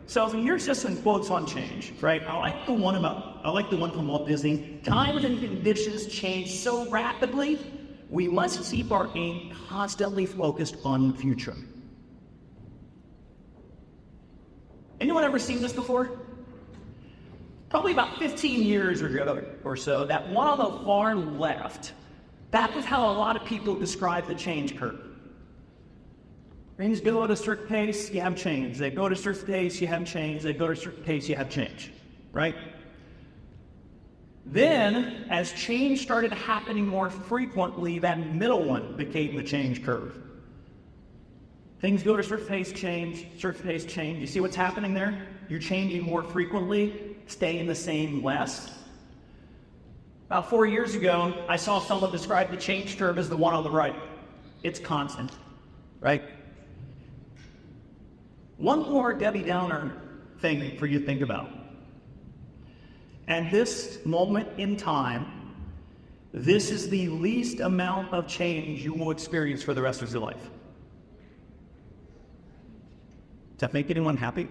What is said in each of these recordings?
So here's just some quotes on change, right? I like the one from Walt Disney. Times and conditions change so rapidly, we must keep our aim constantly focused on the future. Anyone ever seen this before? Probably about 15 years ago or so, that one on the far left, that was how a lot of people describe the change curve. Things go at a certain pace, you have change. They go at a certain pace, you have change. They go at a certain pace, you have change, right? Then, as change started happening more frequently, that middle one became the change curve. Things go at a certain pace, change, certain pace, change. You see what's happening there? You're changing more frequently, staying the same less. About 4 years ago, I saw someone describe the change curve as the one on the right. It's constant, right? One more Debbie Downer thing for you to think about. At this moment in time, this is the least amount of change you will experience for the rest of your life. Does that make anyone happy?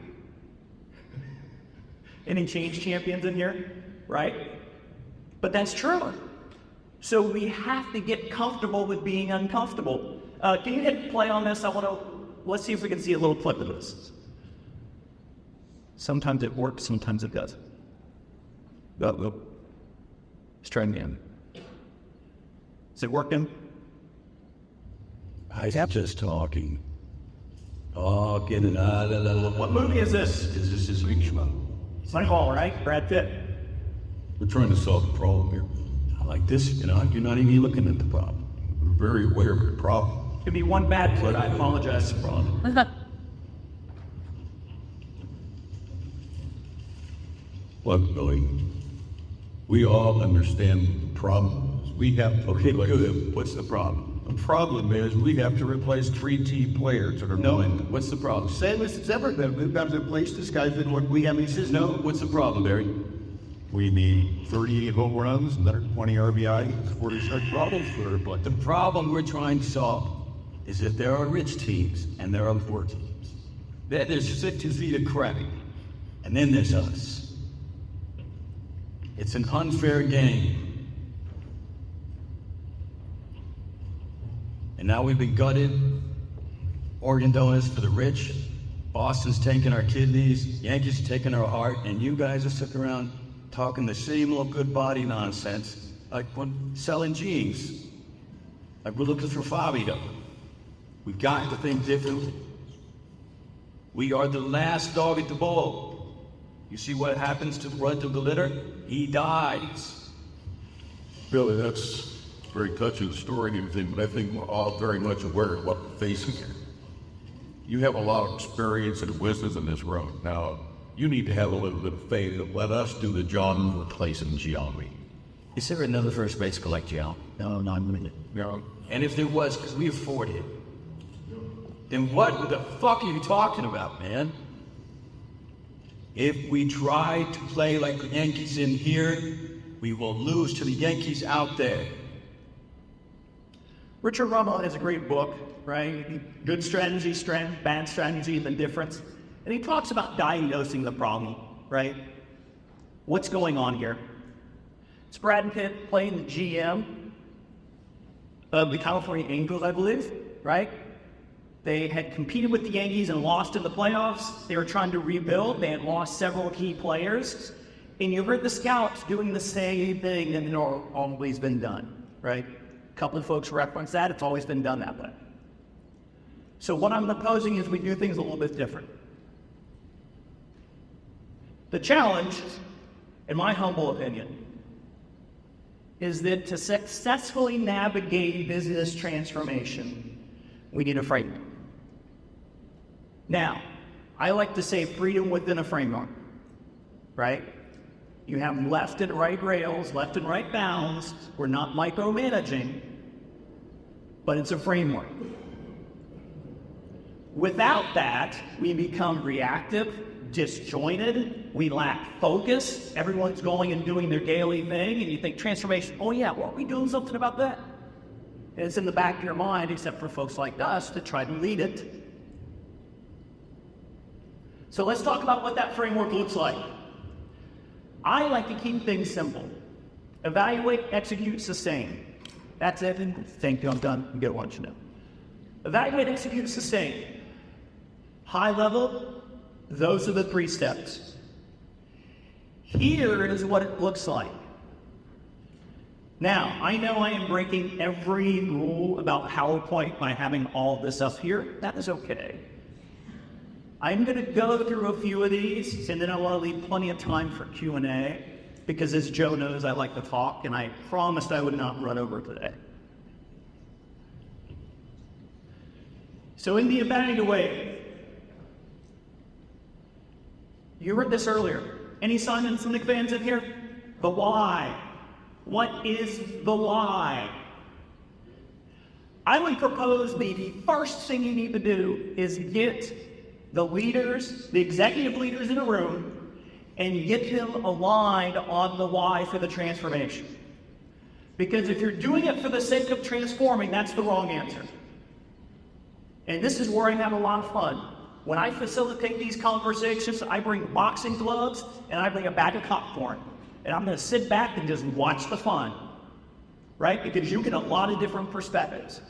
Any change champions in here, right? But that's true. So we have to get comfortable with being uncomfortable. Can you hit play on this? Let's see if we can see a little clip of this. Sometimes it works, sometimes it doesn't. Let's try again. Is it working? I am just talking. Talking and What movie is this? This is Richmond. Moneyball, right? Brad Pitt. We're trying to solve the problem here. I like this, you're not even looking at the problem. We're very aware of the problem. Could be one bad foot, I apologize. Look, Billy, we all understand the problem. We have, okay, good. What's the problem? The problem is we have to replace 3 key players that are going. What's the problem? Same as it's ever been. We've got to replace this guy that we have. He says, No, what's the problem, Barry? we need 38 home runs, another 20 RBI, 46 problems for it. But the problem we're trying to solve is that there are rich teams and there are poor teams. There's 60 feet of credit, and then there's us. It's an unfair game. And now we've been gutted. Oregon donuts for the rich. Boston's taking our kidneys. Yankees are taking our heart. And you guys are sitting around talking the same little good body nonsense like when selling jeans. Like we're looking for Fabio. We've got to think differently. We are the last dog at the bowl. You see what happens to the runt of the litter? He dies. Billy, that's a very touching story and everything, but I think we're all very much aware of what we're facing here. You have a lot of experience and wisdom in this road. Now, you need to have a little bit of faith and let us do the John replacing Giambi. Is there another first base collect, Gian? No, not a minute. No. And if there was, because we afford it, then what the fuck are you talking about, man? If we try to play like the Yankees in here, we will lose to the Yankees out there. Richard Rummel has a great book, right? Good strategy, bad strategy, the difference. And he talks about diagnosing the problem, right? What's going on here? It's Brad Pitt playing the GM of the California Angels, I believe, right? They had competed with the Yankees and lost in the playoffs. They were trying to rebuild. They had lost several key players. And you heard the scouts doing the same thing that had always been done, right? A couple of folks reference that. It's always been done that way. So what I'm proposing is we do things a little bit different. The challenge, in my humble opinion, is that to successfully navigate business transformation, we need a framework. Now, I like to say freedom within a framework, right? You have left and right rails, left and right bounds. We're not micromanaging, but it's a framework. Without that, we become reactive, disjointed, we lack focus, everyone's going and doing their daily thing, and you think transformation, oh yeah, weren't we doing something about that? And it's in the back of your mind, except for folks like us, to try to lead it. So let's talk about what that framework looks like. I like to keep things simple. Evaluate, execute, sustain. That's it. Thank you, I'm done. You get what you know. Evaluate, execute, sustain. High level, those are the 3 steps. Here is what it looks like. Now, I know I am breaking every rule about PowerPoint by having all this up here. That is okay. I'm going to go through a few of these, and then I want to leave plenty of time for Q&A, because as Joe knows, I like to talk, and I promised I would not run over today. So in the evaluate, you heard this earlier. Any Simon Sinek fans in here? The why. What is the why? I would propose the first thing you need to do is get the leaders, the executive leaders in a room, and get them aligned on the why for the transformation. Because if you're doing it for the sake of transforming, that's the wrong answer. And this is where I have a lot of fun. When I facilitate these conversations, I bring boxing gloves and I bring a bag of popcorn. And I'm going to sit back and just watch the fun, right? Because you get a lot of different perspectives.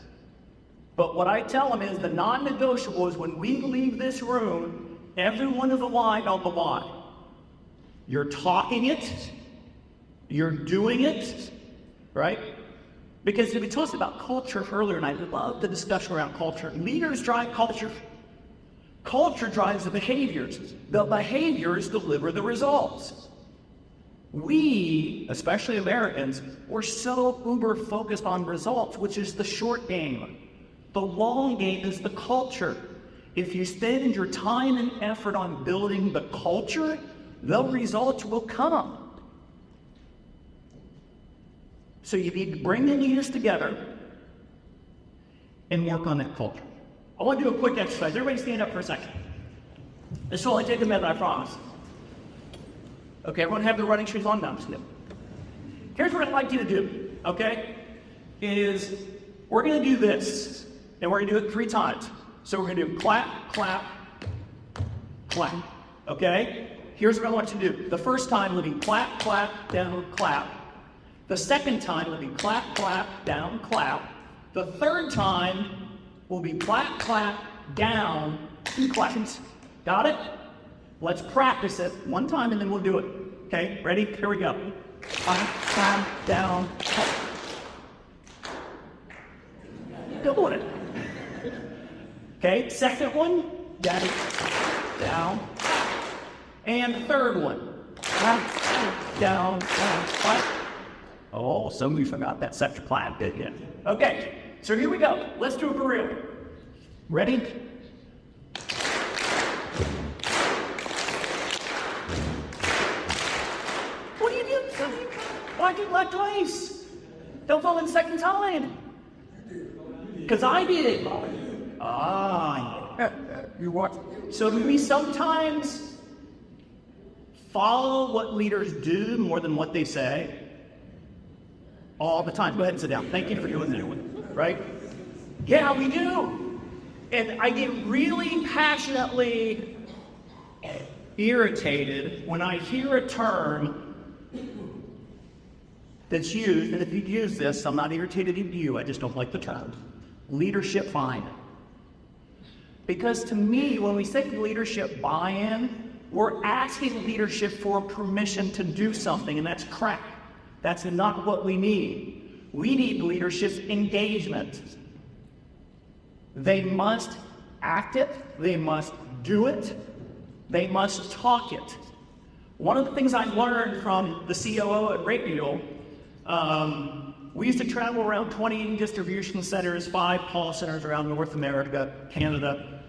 But what I tell them is the non-negotiable is when we leave this room, everyone is aligned on the why. You're talking it, you're doing it, right? Because we talked about culture earlier, and I love the discussion around culture. Leaders drive culture. Culture drives the behaviors. The behaviors deliver the results. We, especially Americans, we're so uber focused on results, which is the short game. The long game is the culture. If you spend your time and effort on building the culture, the results will come. So you need to bring the leaders together and work on that culture. I want to do a quick exercise. Everybody stand up for a second. This will only take a minute, I promise. Okay, everyone have their running shoes on now. Here's what I'd like you to do, okay? Is we're going to do this, and we're going to do it 3 times. So we're going to do clap, clap, clap, okay? Here's what I want you to do. The first time will be clap, clap, down, clap. The second time will be clap, clap, down, clap. The third time will be clap, clap, down, 2 claps. Got it? Let's practice it 1 time and then we'll do it. Okay, ready? Here we go. Clap, clap, down, clap. Still doing it. Okay, second one, got it, down. And the third one, clap, down, clap. Oh, some of you forgot that second clap, didn't you? Okay, so here we go. Let's do it for real. Ready? What do you do? Why do you let twice? Don't fall in the second time. Because I did. You what? So we sometimes follow what leaders do more than what they say. All the time. Go ahead and sit down. Thank you for doing that. Right? Yeah, we do. And I get really passionately irritated when I hear a term that's used, and if you use this, I'm not irritated at you, I just don't like the term. Leadership buy-in. Because to me, when we say leadership buy-in, we're asking leadership for permission to do something, and that's crap. That's not what we need. We need leadership engagement. They must act it, they must do it, they must talk it. One of the things I learned from the COO at Radial, we used to travel around 20 distribution centers, 5 call centers around North America, Canada.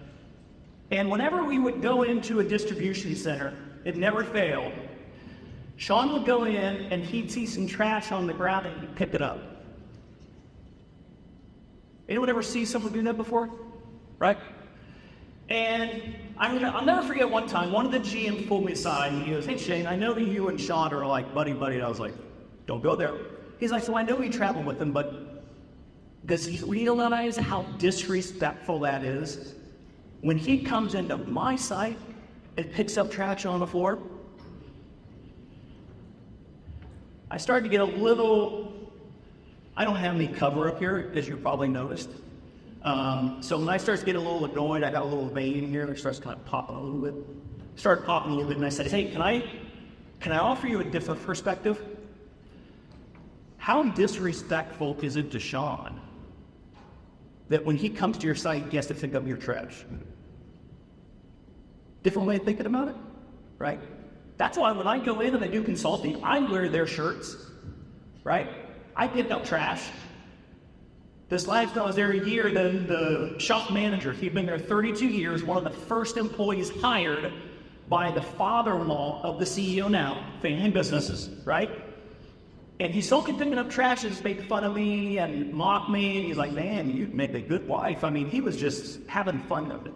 And whenever we would go into a distribution center, it never failed. Sean would go in and he'd see some trash on the ground and he'd pick it up. Anyone ever see someone do that before? Right? And I'll never forget one time, one of the GMs pulled me aside and he goes, "Hey Shane, I know that you and Sean are like buddy. And I was like, "Don't go there." He's like, "So I know we travel with him, but does he realize how disrespectful that is? When he comes into my site It picks up traction on the floor. I started to get a little, I don't have any cover up here, as you probably noticed. So when I started to get a little annoyed, I got a little vein here, and it starts kind of popping a little bit. Started popping a little bit, and I said, hey, can I offer you a different perspective? How disrespectful is it to Sean that when he comes to your site, he has to pick up your trash? Different way of thinking about it, right? That's why when I go in and I do consulting, I wear their shirts, right? I pick up trash. This last time I was there a year, then the shop manager, he'd been there 32 years, one of the first employees hired by the father-in-law of the CEO now, family businesses, right? And he's still picking up trash and just making fun of me and mock me. And he's like, man, you'd make a good wife. I mean, he was just having fun of it.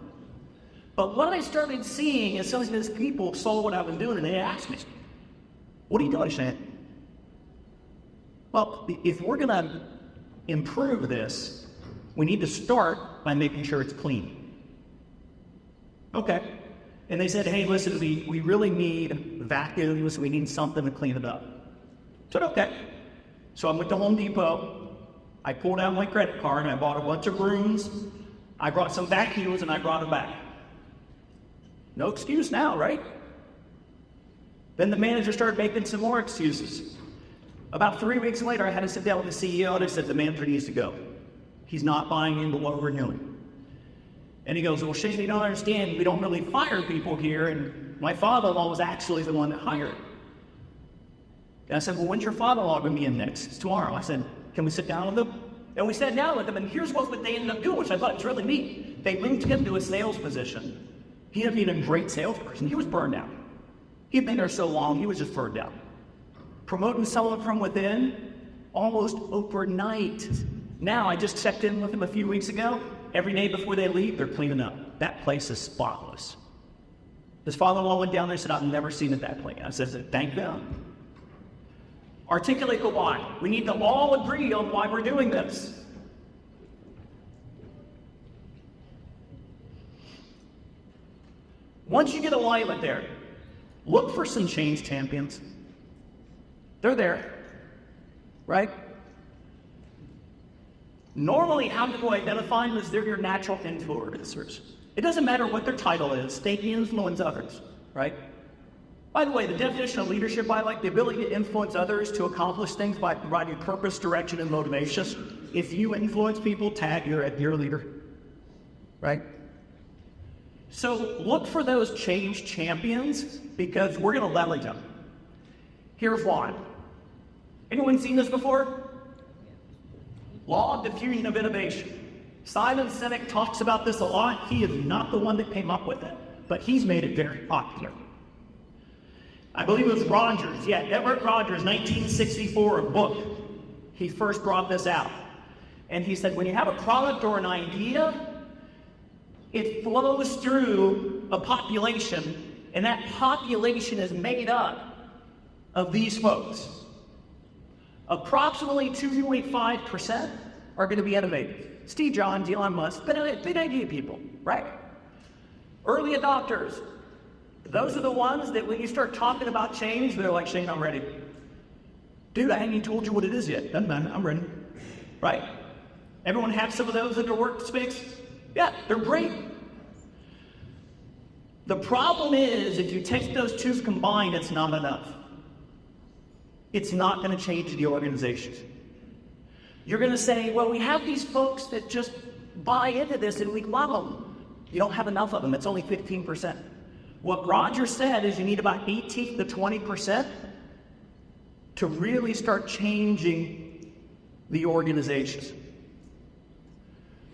But what I started seeing is some of these people saw what I was doing and they asked me, what are you doing, Shan? Well, if we're going to improve this, we need to start by making sure it's clean. Okay. And they said, hey, listen, we really need vacuums. We need something to clean it up. I said, okay. So I went to Home Depot. I pulled out my credit card and I bought a bunch of brooms. I brought some vacuums and I brought them back. No excuse now, right? Then the manager started making some more excuses. About 3 weeks later, I had to sit down with the CEO and I said, the manager needs to go. He's not buying into what we're doing. And he goes, well, Shane, you don't understand. We don't really fire people here. And my father-in-law was actually the one that hired. And I said, well, when's your father-in-law going to be in next? It's tomorrow. I said, can we sit down with him? And we sat down with him, and here's what they ended up doing, which I thought was really neat. They moved him to a sales position. He ended up being a great salesperson. He was burned out. He had been there so long, he was just burned out. Promoting someone from within almost overnight. Now, I just checked in with him a few weeks ago. Every day before they leave, they're cleaning up. That place is spotless. His father-in-law went down there and said, I've never seen it that clean. I said, thank them. Articulate the why. We need to all agree on why we're doing this. Once you get alignment there, look for some change champions. They're there, right? Normally, how do you identify them? Is they're your natural influencers. It doesn't matter what their title is, they can influence others, right? By the way, the definition of leadership, I like the ability to influence others to accomplish things by providing purpose, direction, and motivation. If you influence people, tag you're a leader, right? So look for those change champions because we're going to leverage them. Here's why. Anyone seen this before? Law of diffusion of innovation. Simon Sinek talks about this a lot. He is not the one that came up with it, but he's made it very popular. I believe it was Rogers. Yeah, Edward Rogers, 1964, a book. He first brought this out. And he said, when you have a product or an idea, it flows through a population, and that population is made up of these folks. Approximately 2.5% are going to be innovative. Steve Jobs, Elon Musk, big idea people, right? Early adopters. Those are the ones that when you start talking about change, they're like, Shane, I'm ready. Dude, I haven't even told you what it is yet. Doesn't matter, I'm ready. Right? Everyone have some of those in their workspace? Yeah, they're great. The problem is, if you take those two combined, it's not enough. It's not going to change the organization. You're going to say, well, we have these folks that just buy into this and we love them. You don't have enough of them. It's only 15%. What Roger said is you need about 18 to 20% to really start changing the organizations.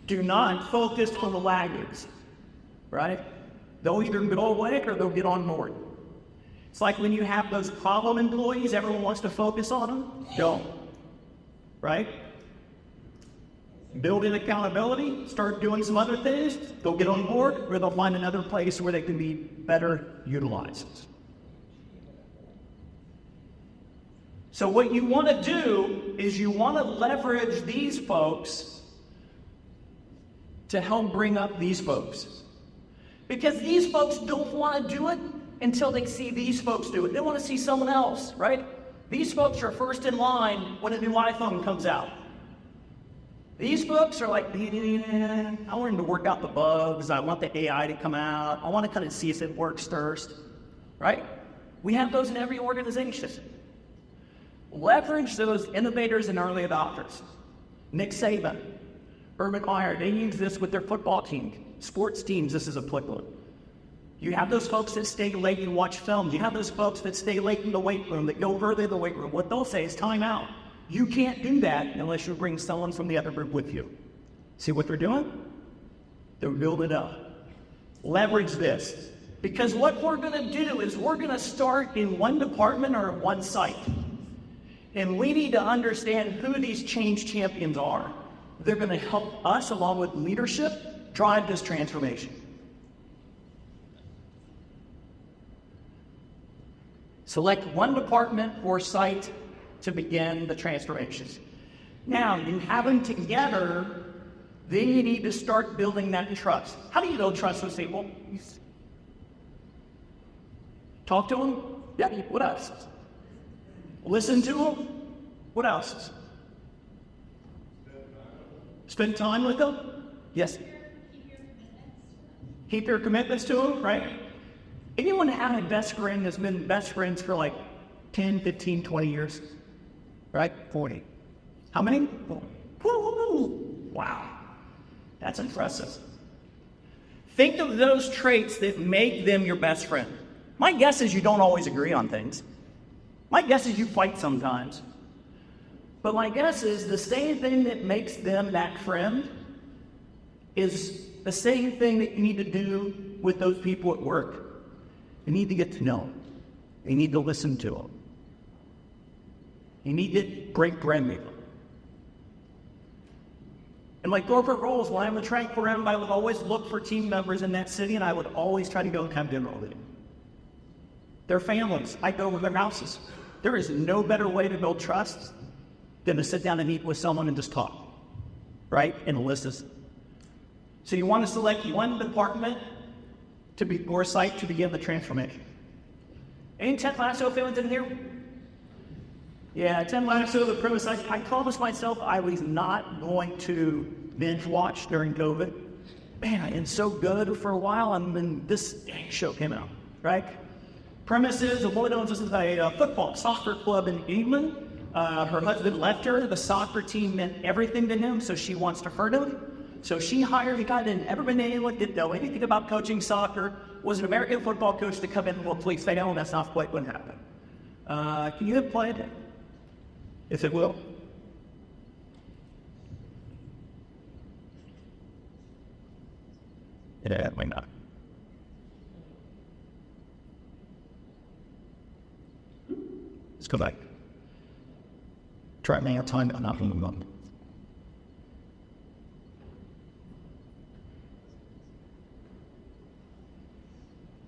Do not focus on the laggards, right? They'll either go away or they'll get on board. It's like when you have those problem employees, everyone wants to focus on them. Don't, right? Build in accountability, start doing some other things, they'll get on board, or they'll find another place where they can be better utilized. So what you want to do is you want to leverage these folks to help bring up these folks. Because these folks don't want to do it until they see these folks do it. They want to see someone else, right? These folks are first in line when a new iPhone comes out. These folks are like, I want him to work out the bugs. I want the AI to come out. I want to kind of see if it works first, right? We have those in every organization. Leverage those innovators and early adopters. Nick Saban, Urban Meyer, they use this with their football team. Sports teams, this is applicable. You have those folks that stay late and watch films. You have those folks that stay late in the weight room, that go further in the weight room. What they'll say is time out. You can't do that unless you bring someone from the other group with you. See what they're doing? They're building it up. Leverage this. Because what we're going to do is we're going to start in one department or one site. And we need to understand who these change champions are. They're going to help us, along with leadership, drive this transformation. Select one department or site to begin the transformations. Now, you have them together, then you need to start building that trust. How do you build trust with people? Talk to them? Yeah, what else? Listen to them? What else? Spend time with them? Yes. Keep your commitments to them, right? Anyone have a best friend that's been best friends for like 10, 15, 20 years? Right? 40. How many? Wow. That's impressive. Think of those traits that make them your best friend. My guess is you don't always agree on things. My guess is you fight sometimes. But my guess is the same thing that makes them that friend is the same thing that you need to do with those people at work. You need to get to know them. You need to listen to them. You need to break bread with them. In my corporate roles, when I'm a track for them, I would always look for team members in that city, and I would always try to go and have dinner with them. Their families, I go over their houses. There is no better way to build trust than to sit down and eat with someone and just talk, right? And listen. So you want to select one department to be or site to begin the transformation. Any Ted Lasso fans in here? Yeah, Ted Lasso, the premise, I promised myself I was not going to binge watch during COVID. Man, it's so good for a while, and then this show came out, right? Premise is a woman owns a football, soccer club in England. Her husband left her. The soccer team meant everything to him, so she wants to hurt him. So she hired a guy that had never been anyone, didn't know anything about coaching soccer, was an American football coach to come in and, well, please say, no, that's not quite what happened. Can you hit play it? If it will. Yeah, it might not. Let's go back. Try it one time, I'm not going to move on.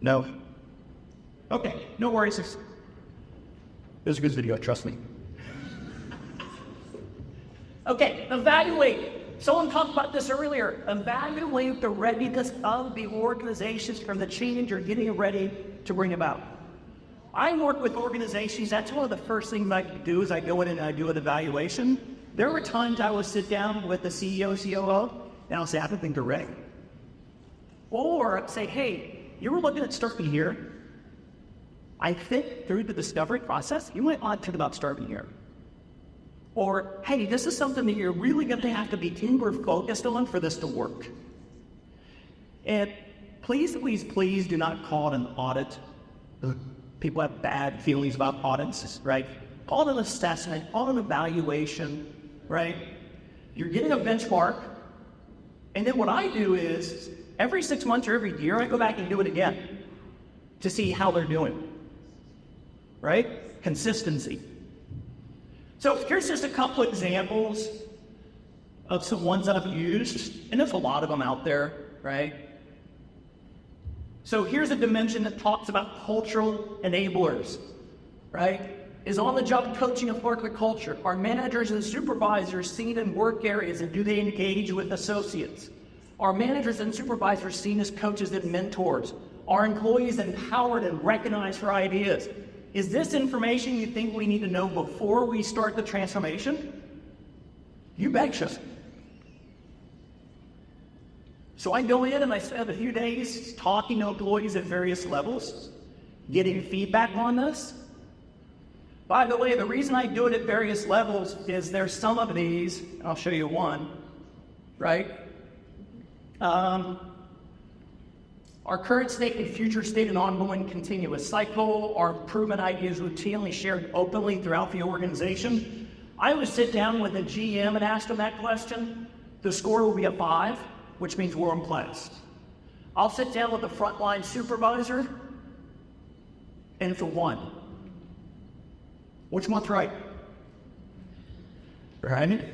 No? Okay, no worries. It was a good video, trust me. Okay, evaluate. Someone talked about this earlier. Evaluate the readiness of the organizations from the change you're getting ready to bring about. I work with organizations. That's one of the first things I do is I go in and I do an evaluation. There were times I would sit down with the CEO, COO, and I'll say, I don't think they're ready. Or say, hey, you were looking at starting here. I think through the discovery process, you might want to think about starting here. Or, hey, this is something that you're really going to have to be inward focused on for this to work. And please, please, please do not call it an audit. People have bad feelings about audits, right? Call it an assessment, call it an evaluation, right? You're getting a benchmark. And then what I do is every 6 months or every year, I go back and do it again to see how they're doing, right? Consistency. So here's just a couple examples of some ones that I've used, and there's a lot of them out there, right? So here's a dimension that talks about cultural enablers, right? Is on-the-job coaching a part of the culture? Are managers and supervisors seen in work areas, and do they engage with associates? Are managers and supervisors seen as coaches and mentors? Are employees empowered and recognized for ideas? Is this information you think we need to know before we start the transformation? You betcha. So I go in and I spend a few days talking to employees at various levels, getting feedback on this. By the way, the reason I do it at various levels is there's some of these, and I'll show you one, right? Our current state and future state and ongoing continuous cycle. Our improvement ideas routinely shared openly throughout the organization. I would sit down with a GM and ask them that question. The score will be a 5, which means we're impressed. I'll sit down with a frontline supervisor, and it's a 1. Which one's right? Right?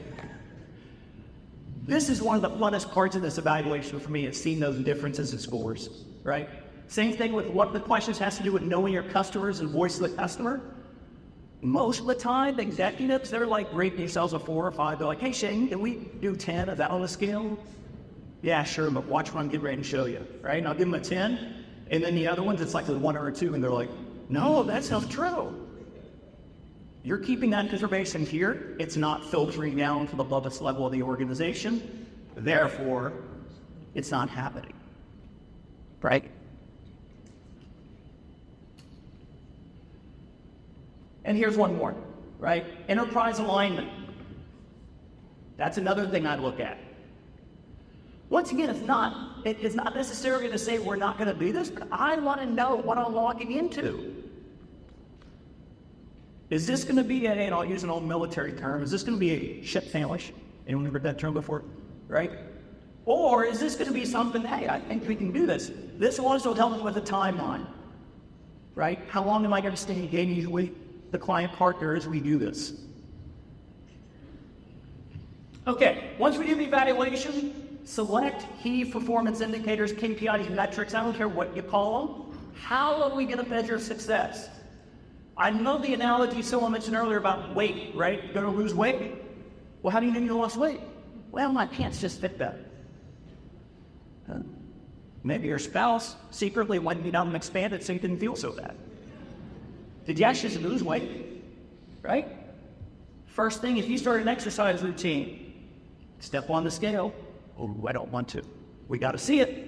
This is one of the funnest parts of this evaluation for me, is seeing those differences in scores, right? Same thing with what the questions has to do with knowing your customers and voice of the customer. Most of the time, the executives, they're like rating themselves a 4 or 5. They're like, hey Shane, can we do 10? Is that on the scale? Yeah, sure, but watch what I'm getting ready to show you, right? And I'll give them a 10, and then the other ones, it's like a 1 or a 2, and they're like, no, that sounds true. You're keeping that information here. It's not filtering down to the lowest level of the organization. Therefore, it's not happening, right? And here's one more, right? Enterprise alignment. That's another thing I look at. Once again, it's not necessarily to say we're not going to do this, but I want to know what I'm walking into. Is this going to be and I'll use an old military term, is this going to be a ship sandwich? Anyone heard that term before, right? Or is this going to be something, hey, I think we can do this. This will also help us with a timeline, right? How long am I going to stay engaged with the client partner as we do this? Okay, once we do the evaluation, select key performance indicators, KPIs, metrics, I don't care what you call them. How are we going to measure success? I know the analogy someone mentioned earlier about weight, right? You're going to lose weight. Well, how do you know you lost weight? Well, my pants just fit better. Maybe your spouse secretly wanted you down and expanded so you didn't feel so bad. Did you actually just lose weight? Right? First thing, if you start an exercise routine, step on the scale. Oh, I don't want to. We got to see it.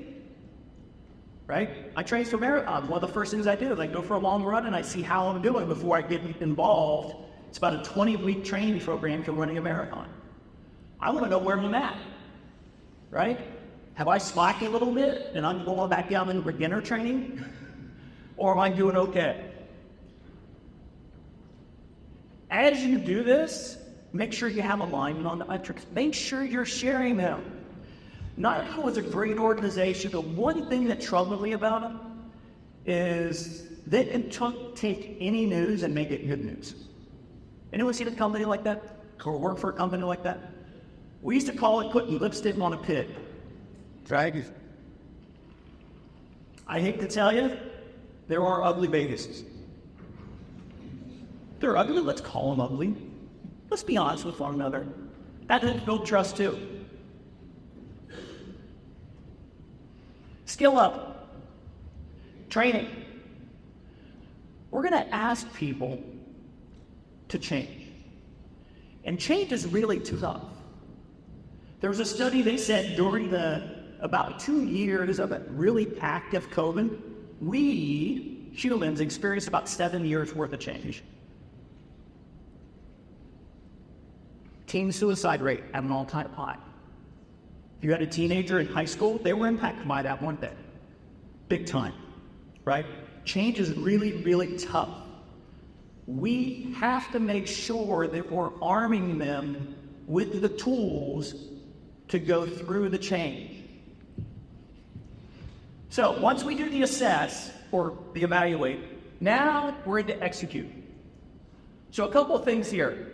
Right? I train for marathons. One of the first things I do is I go for a long run and I see how I'm doing before I get involved. It's about a 20-week training program for running a marathon. I want to know where I'm at. Right? Have I slacked a little bit and I'm going back down into beginner training? Or am I doing okay? As you do this, make sure you have alignment on the metrics. Make sure you're sharing them. Not only was a great organization, but one thing that troubled me about them is they can take any news and make it good news. Anyone seen a company like that? Or work for a company like that? We used to call it putting lipstick on a pig. Right? I hate to tell you, there are ugly babies. They're ugly, let's call them ugly. Let's be honest with one another. That doesn't build trust too. Skill up. Training. We're going to ask people to change. And change is really tough. There was a study, they said during about 2 years of a really active COVID, we humans experienced about 7 years worth of change. Teen suicide rate at an all-time high. If you had a teenager in high school, they were impacted by that one day. Big time, right? Change is really, really tough. We have to make sure that we're arming them with the tools to go through the change. So once we do the assess or the evaluate, now we're into execute. So a couple of things here.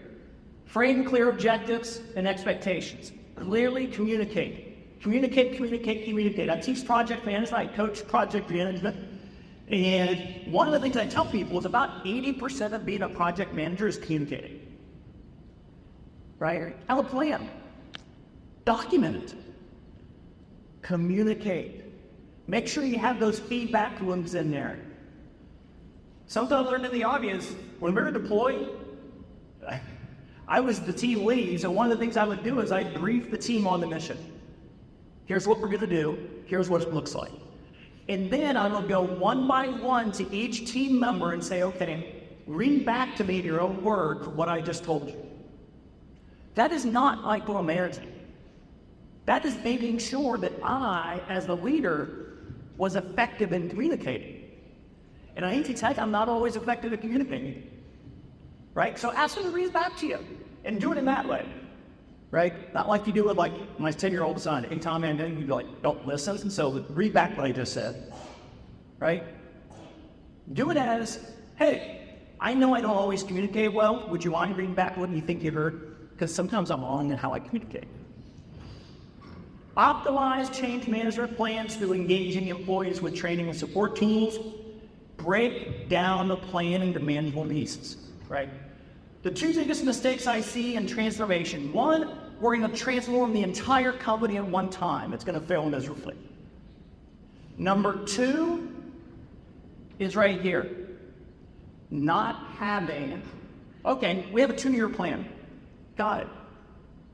Frame clear objectives and expectations. Clearly communicate. Communicate. I teach project management, I coach project management. And one of the things I tell people is about 80% of being a project manager is communicating. Right? Have a plan. Document it. Communicate. Make sure you have those feedback loops in there. Sometimes I learned in the obvious, when we were deployed, I was the team lead, so one of the things I would do is I'd brief the team on the mission. Here's what we're gonna do, here's what it looks like. And then I would go one by one to each team member and say, okay, read back to me in your own words what I just told you. That is not micromanaging. That is making sure that I, as the leader, was effective in communicating. And I hate to tell you, I'm not always effective at communicating. Right? So ask them to read back to you and do it in that way. Right? Not like you do with like my 10-year-old son. Anytime and then you like, don't listen, and so read back what I just said. Right? Do it as, hey, I know I don't always communicate well. Would you mind reading back what you think you heard? Because sometimes I'm wrong in how I communicate. Optimize change management plans through engaging employees with training and support tools. Break down the plan into manageable pieces, right? The two biggest mistakes I see in transformation. One, we're going to transform the entire company at one time. It's going to fail miserably. Number two is right here. Not having, okay, we have a 2-year plan. Got it.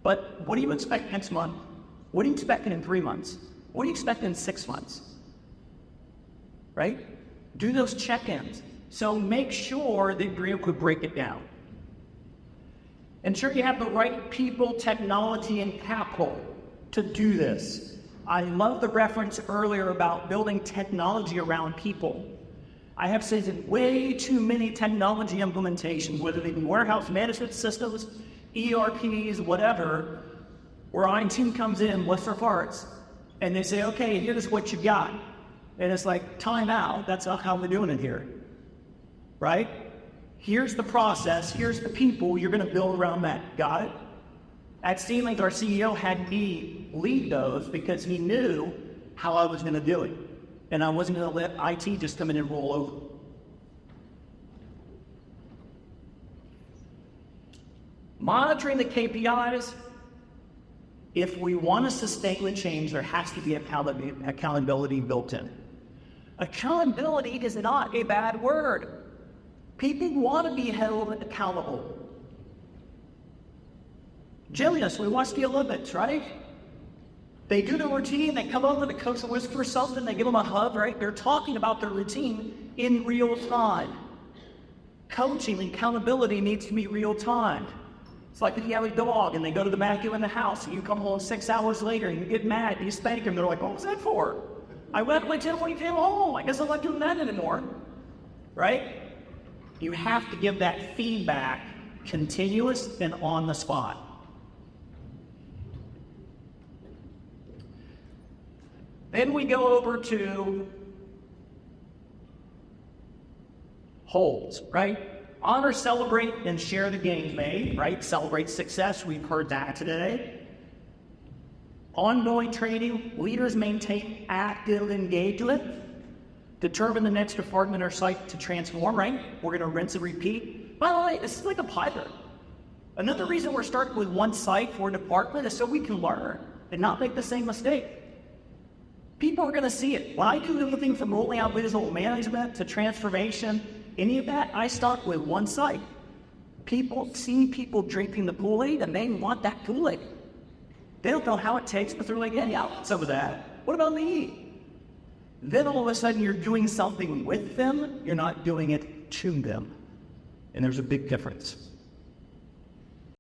But what do you expect next month? What are you expecting in 3 months? What are you expecting in 6 months? Right? Do those check-ins. So make sure that you're able to break it down. Ensure you have the right people, technology, and capital to do this. I love the reference earlier about building technology around people. I have seen way too many technology implementations, whether they be warehouse management systems, ERPs, whatever, where IT comes in, bless their farts, and they say, okay, here's what you got. And it's like, time out, that's not how we're doing it here, right? Here's the process, here's the people, you're gonna build around that, got it? At Steelink, our CEO had me lead those because he knew how I was gonna do it. And I wasn't gonna let IT just come in and roll over. Monitoring the KPIs. If we want to sustain the change, there has to be accountability built in. Accountability is not a bad word. People want to be held accountable. Genius, we watch the Olympics, right? They do the routine, they come over, the coach will whisper something, they give them a hug, right? They're talking about their routine in real time. Coaching and accountability needs to be real time. It's like if you have a dog and they go to the vacuum in the house and you come home 6 hours later and you get mad and you spank them, they're like, what was that for? I went like 10 when you came home. I guess I'm not doing that anymore. Right? You have to give that feedback continuous and on the spot. Then we go over to holds, right? Honor, celebrate, and share the gains made, right? Celebrate success, we've heard that today. Ongoing training, leaders maintain active engagement. Determine the next department or site to transform, right? We're gonna rinse and repeat. By the way, this is like a pilot. Another reason we're starting with one site for a department is so we can learn and not make the same mistake. People are gonna see it. When I do everything from rolling out visual management to transformation, any of that, I start with one site. People see people drinking the Kool-Aid and they want that Kool-Aid. They don't know how it tastes, but they're like, yeah, I'll have some of that. What about me? Then all of a sudden you're doing something with them, you're not doing it to them. And there's a big difference.